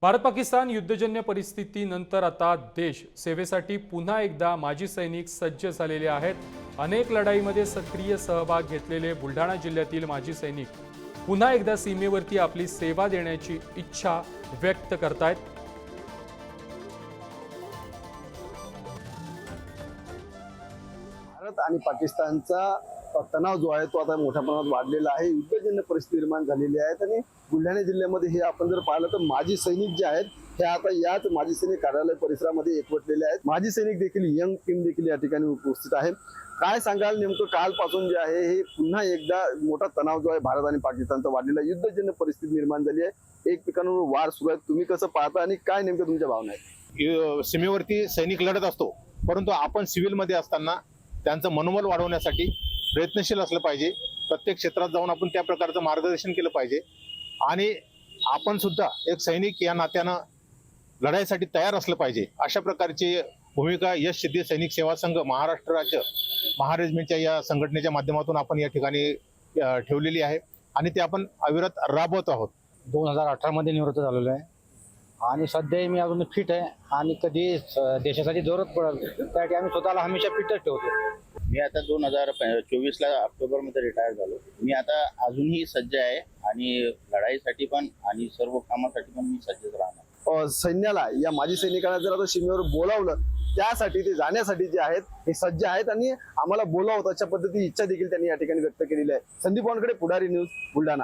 भारत पाकिस्तान युद्धजन्य परिस्थितीनंतर आता देश सेवेसाठी पुन्हा एकदा माजी सैनिक सज्ज झालेले आहेत। अनेक लढाईमध्ये सक्रिय सहभाग घेतलेले बुलढाणा जिल्ह्यातील माजी सैनिक पुन्हा एकदा सीमेवरती आपली सेवा देण्याची इच्छा व्यक्त करतायत। भारत आणि पाकिस्तानचा तणाव जो आहे तो आता मोठ्या प्रमाणात वाढलेला आहे। युद्धजन्य परिस्थिती निर्माण झालेली आहे आणि बुलढाणा जिल्ह्यामध्ये हे आपण जर पाहिलं तर माजी सैनिक जे आहेत हे आता याच माजी सैनिक कार्यालय परिसरामध्ये एकवटलेले आहेत। माजी सैनिक देखील यंग टीम देखील या ठिकाणी उपस्थित आहे। काय सांगाल नेमकं कालपासून जे आहे हे पुन्हा एकदा मोठा तणाव जो आहे भारत आणि पाकिस्तानचा वाढलेला युद्धजन्य परिस्थिती निर्माण झाली आहे। एकमेकांवर वार सुरू आहेत, तुम्ही कसं पाहता आणि काय नेमकं तुमच्या भावना आहेत? सीमेवरती सैनिक लढत असतो, परंतु आपण सिव्हिल मध्ये असताना त्यांचं मनोबल वाढवण्यासाठी प्रयत्नशील असलं पाहिजे। प्रत्येक क्षेत्रात जाऊन आपण त्या प्रकारचं मार्गदर्शन केलं पाहिजे आणि आपण सुद्धा एक सैनिक या नात्यानं लढाईसाठी तयार असलं पाहिजे। अशा प्रकारची भूमिका यश सिद्धी सैनिक सेवा संघ महाराष्ट्र राज्य महारेजिमेंटच्या या संघटनेच्या माध्यमातून आपण या ठिकाणी ठेवलेली आहे आणि ते आपण अविरत राबवत आहोत। 2018 मध्ये निवृत्त झालेलो आहे आणि सध्या मी अजून फिट आहे आणि कधी देशासाठी जरूरत पडेल त्यासाठी आम्ही स्वतःला हमेशा फिटच ठेवतो। मी आता 2024 ला ऑक्टोबर मध्ये रिटायर झालो। मी आता अजूनही सज्ज आहे आणि लढाईसाठी पण आणि सर्व कामासाठी पण मी सज्जच राहणार। सैन्याला या माजी सैनिकांना जर आता सीमेवर बोलावलं त्यासाठी ते जाण्यासाठी जे आहेत हे सज्ज आहेत आणि आम्हाला बोलावं अशा पद्धतीची इच्छा देखील त्यांनी या ठिकाणी व्यक्त केलेली आहे। संदीप वानकडे, पुढारी न्यूज, बुलढाणा।